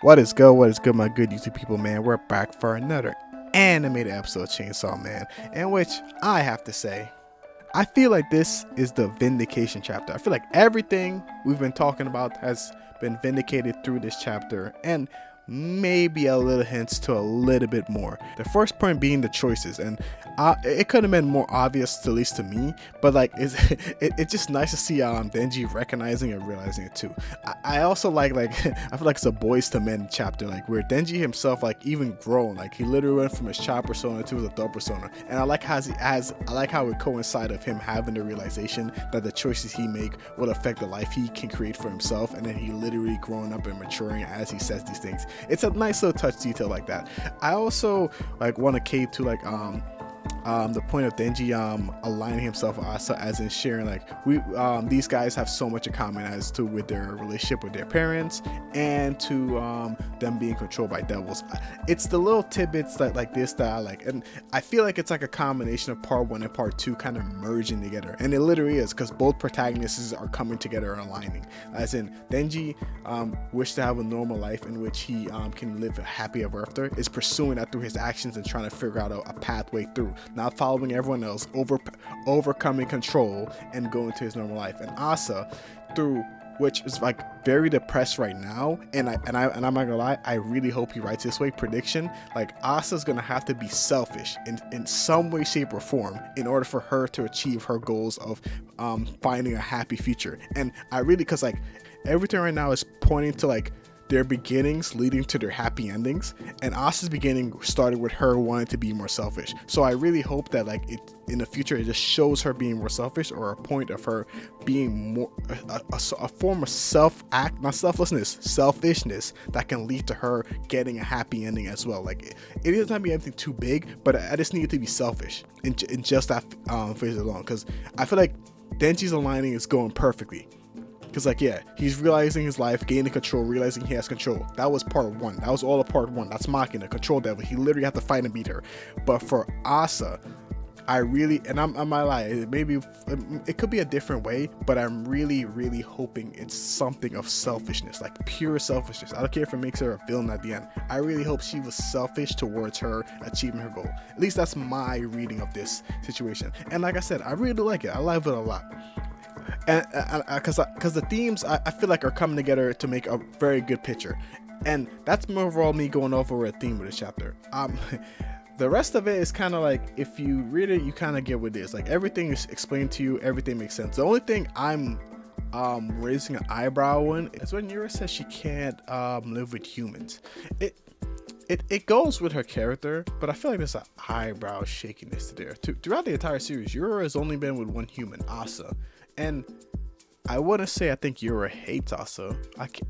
What is good? What is good, my good YouTube people, man? We're back for another animated episode of Chainsaw Man, in which I have to say, I feel like this is the vindication chapter. I feel like everything we've been talking about has been vindicated through this chapter, and maybe a little hints to a little bit more. The first point being the choices, and it could have been more obvious, at least to me, but like it's just nice to see Denji recognizing and realizing it too. I also like I feel like it's a boys to men chapter, like where Denji himself like even grown, like he literally went from his child persona to his adult persona, and I like how it coincided of him having the realization that the choices he make will affect the life he can create for himself, and then he literally growing up and maturing as he says these things. It's a nice little touch detail like that. I also like want to cave to the point of Denji aligning himself with Asa, as in sharing like these guys have so much in common as to with their relationship with their parents and to them being controlled by devils. It's the little tidbits that like this that I like, and I feel like it's like a combination of part one and part two kind of merging together, and it literally is, because both protagonists are coming together and aligning. As in Denji wish to have a normal life in which he can live a happy ever after, is pursuing that through his actions and trying to figure out a pathway through, not following everyone else, overcoming control and going to his normal life. And Asa, through which is like very depressed right now, and I'm not gonna lie, I really hope he writes this way. Prediction: like Asa's gonna have to be selfish in some way, shape, or form in order for her to achieve her goals of finding a happy future. And I really, because like everything right now is pointing to like their beginnings leading to their happy endings, and Asa's beginning started with her wanting to be more selfish. So I really hope that like it in the future it just shows her being more selfish, or a point of her being more a form of not selflessness, selfishness that can lead to her getting a happy ending as well. Like it doesn't have to be anything too big, but I just need it to be selfish in just that phase alone, because I feel like Denji's aligning is going perfectly. Because like, yeah, he's realizing his life, gaining control, realizing he has control. That was part one. That was all of part one. That's Machina, control devil. He literally had to fight and beat her. But for Asa, I really, and I'm not lie, maybe it could be a different way, but I'm really, really hoping it's something of selfishness, like pure selfishness. I don't care if it makes her a villain at the end. I really hope she was selfish towards her achieving her goal. At least that's my reading of this situation. And like I said, I really like it. I love it a lot. And because the themes I feel like are coming together to make a very good picture, and that's more overall me going over a theme of this chapter. The rest of it is kind of like, if you read it, you kind of get what it is. Like everything is explained to you, everything makes sense. The only thing I'm raising an eyebrow in is when Yura says she can't live with humans. It goes with her character, but I feel like there's an eyebrow shakiness there. Throughout the entire series, Yura has only been with one human, Asa. And I wouldn't say I think Yura hates Asa,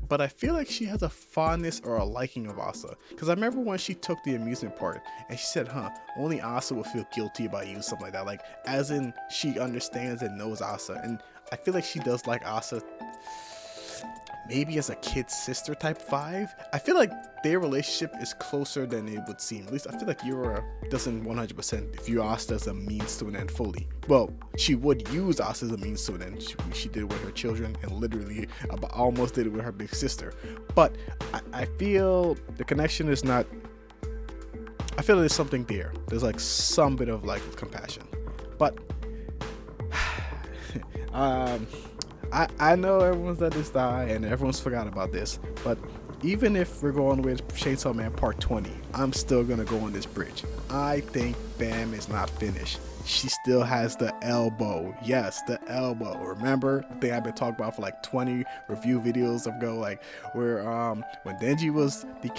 but I feel like she has a fondness or a liking of Asa. Because I remember when she took the amusement park and she said, only Asa would feel guilty about you, something like that. Like, as in, she understands and knows Asa. And I feel like she does like Asa, maybe as a kid sister type vibe. I feel like their relationship is closer than it would seem. At least I feel like Yura doesn't 100% view Asa as a means to an end fully. Well, she would use Asa as a means to an end. She did it with her children, and literally almost did it with her big sister. But I feel the connection is not. I feel there's something there. There's like some bit of like compassion, but I know everyone's let this die and everyone's forgot about this, but even if we're going with Chainsaw Man Part 20, I'm still gonna go on this bridge. I think Bam is not finished. She still has the elbow. Yes, the elbow. Remember the thing I've been talking about for like 20 review videos ago, like where when Denji was when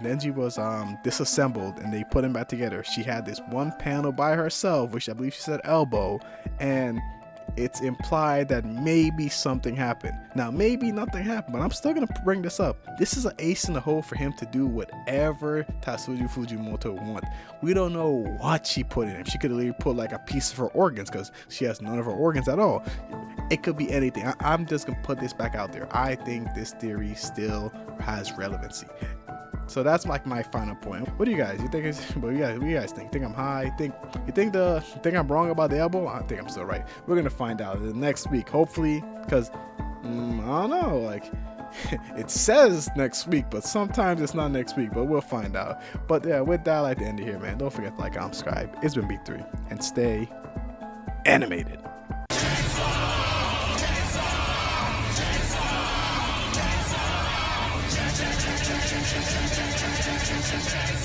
Denji was disassembled and they put him back together, she had this one panel by herself, which I believe she said elbow, and it's implied that maybe something happened. Now, maybe nothing happened, but I'm still going to bring this up. This is an ace in the hole for him to do whatever Tatsuji Fujimoto want. We don't know what she put in him. She could have put like a piece of her organs, because she has none of her organs at all. It could be anything. I'm just going to put this back out there. I think this theory still has relevancy. So that's like my final point. What do you guys? What do you guys think? Think I'm high? Think I'm wrong about the elbow? I think I'm still right. We're gonna find out the next week, hopefully, because I don't know. Like, It says next week, but sometimes it's not next week, but we'll find out. But yeah, with that, I like to end it here, man. Don't forget to like, comment, subscribe. It's been B3, and stay animated. Chainsaw.